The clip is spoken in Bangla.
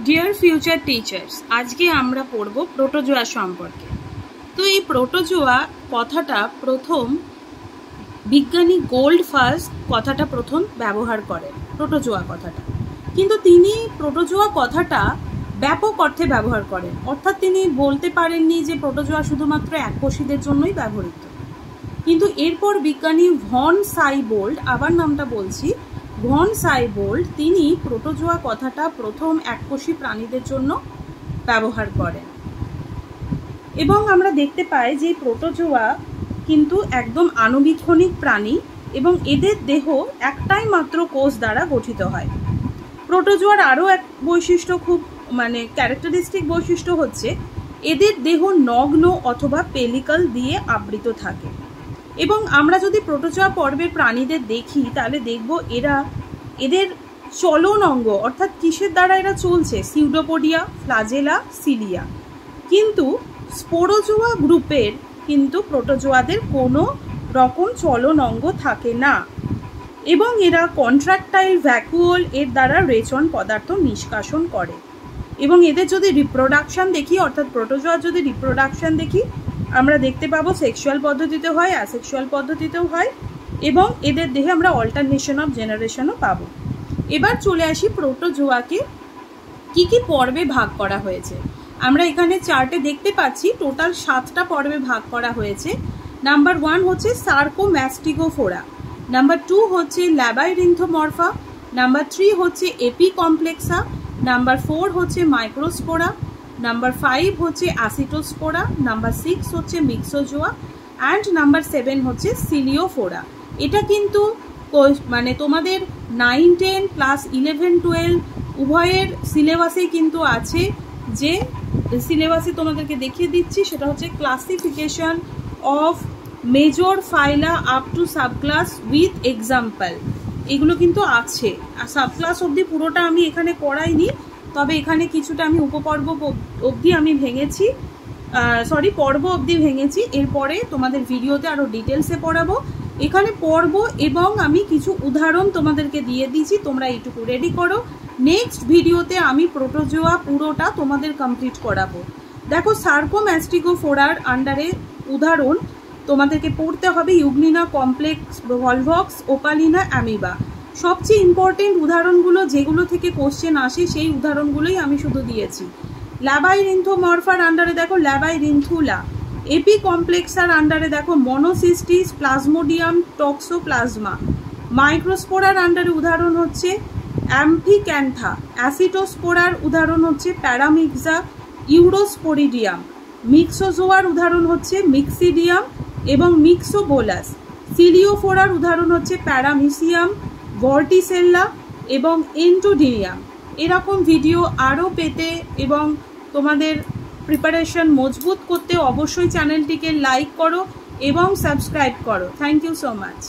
ডিয়ার ফিউচার টিচার্স, আজকে আমরা পড়ব প্রোটোজোয়া সম্পর্কে। তো এই প্রোটোজোয়া কথাটা প্রথম বিজ্ঞানী গোল্ডফাস্ট কথাটা প্রথম ব্যবহার করেন, প্রোটোজোয়া কথাটা। কিন্তু তিনি প্রোটোজোয়া কথাটা ব্যাপক অর্থে ব্যবহার করেন, অর্থাৎ তিনি বলতে পারেননি যে প্রোটোজোয়া শুধুমাত্র এককোষীদের জন্যই ব্যবহৃত। কিন্তু এরপর বিজ্ঞানী ভন সাইবোল্ড, আবার নামটা বলছি, ভন সাইবোল্ড, তিনি প্রোটোজোয়া কথাটা প্রথম এককোষী প্রাণীদের জন্য ব্যবহার করেন। এবং আমরা দেখতে পাই যে প্রোটোজোয়া কিন্তু একদম আণুবীক্ষণিক প্রাণী এবং এদের দেহ একটাই মাত্র কোষ দ্বারা গঠিত হয়। প্রোটোজোয়ার আরও এক বৈশিষ্ট্য, খুব ক্যারেক্টারিস্টিক বৈশিষ্ট্য হচ্ছে এদের দেহ নগ্ন অথবা পেলিকল দিয়ে আবৃত থাকে। এবং আমরা যদি প্রোটোজোয়া পর্বের প্রাণীদের দেখি তাহলে দেখব এদের চলন অঙ্গ, অর্থাৎ কিসের দ্বারা এরা চলছে, সিউডোপোডিয়া, ফ্লাজেলা, সিলিয়া। কিন্তু স্পোরোজোয়া গ্রুপের কিন্তু প্রোটোজোয়াদের কোনো রকম চলন অঙ্গ থাকে না এবং এরা কন্ট্রাকটাইল ভ্যাকুওল এর দ্বারা রেচন পদার্থ নিষ্কাশন করে। এবং এদের যদি রিপ্রোডাকশন দেখি, অর্থাৎ প্রোটোজোয়ার যদি রিপ্রোডাকশন দেখি, আমরা দেখতে পাবো সেক্সুয়াল পদ্ধতিতে হয়, অ্যাসেক্সুয়াল পদ্ধতিতেও হয় এবং এদের দেহে আমরা অল্টারনেশন অফ জেনারেশনও পাবো। এবার চলে আসি প্রোটোজোয়াকে কি কি পর্বে ভাগ করা হয়েছে। আমরা এখানে চার্টে দেখতে পাচ্ছি টোটাল 7টা পর্বে ভাগ করা হয়েছে। নাম্বার 1 হচ্ছে সার্কোম্যাস্টিগোফোরা, নাম্বার 2 হচ্ছে ল্যাবাইরিন্থোমরফা, নাম্বার 3 হচ্ছে এপিকমপ্লেক্সা, নাম্বার 4 হচ্ছে মাইক্রোস্পোরা, নাম্বার 5 হচ্ছে অ্যাসিটোস্পোরা, নাম্বার 6 হচ্ছে মিক্সোজোয়া অ্যান্ড নাম্বার 7 হচ্ছে সিলিওফোরা। এটা কিন্তু তোমাদের 9, 10 প্লাস 11, 12 উভয়ের সিলেবাসেই কিন্তু আছে। যে সিলেবাসে তোমাদেরকে দেখিয়ে দিচ্ছি সেটা হচ্ছে classification of major phyla up to subclass with example, এগুলো কিন্তু আছে। আর সাবক্লাস অবধি পুরোটা আমি এখানে করাইনি, তবে এখানে কিছুটা আমি উপপর্ব অবধি আমি ভেঙেছি, পর্ব অবধি ভেঙেছি। এরপরে তোমাদের ভিডিওতে আরও ডিটেলসে পড়াবো। এখানে পর্ব এবং আমি কিছু উদাহরণ তোমাদেরকে দিয়ে দিয়েছি, তোমরা এইটুকু রেডি করো। নেক্সট ভিডিওতে আমি প্রোটোজোয়া পুরোটা তোমাদের কমপ্লিট করাবো। দেখো, সার্কোম্যাস্টিগোফোরার আন্ডারে উদাহরণ তোমাদেরকে পড়তে হবে ইউগ্লিনা কমপ্লেক্স, ভলভক্স, ওপালিনা, অ্যামিবা। সবচেয়ে ইম্পর্টেন্ট উদাহরণগুলো যেগুলো থেকে কোশ্চেন আসে সেই উদাহরণগুলোই আমি শুধু দিয়েছি। ল্যাবাইরিন্থোমরফার আন্ডারে দেখো ল্যাবাইরিন্থুলা, এপিকমপ্লেক্সার আন্ডারে দেখো মনোসিস্টিস, প্লাজমোডিয়াম, টক্সোপ্লাজমা। মাইক্রোস্পোরার আন্ডারে উদাহরণ হচ্ছে অ্যাম্ফিক্যান্থা, অ্যাসিটোস্পোরার উদাহরণ হচ্ছে প্যারামিক্সা, ইউরোস্পোরিডিয়াম। মিক্সোজোয়ার উদাহরণ হচ্ছে মিক্সিডিয়াম এবং মিক্সোবোলাস। সিলিওফোরার উদাহরণ হচ্ছে প্যারামিসিয়াম, ভর্টিসেল্লা এবং এন্টোডিনিয়াম। এরকম ভিডিও আরও পেতে এবং তোমাদের প্রিপারেশন মজবুত করতে অবশ্যই চ্যানেলটিকে লাইক করো এবং সাবস্ক্রাইব করো। Thank you so much.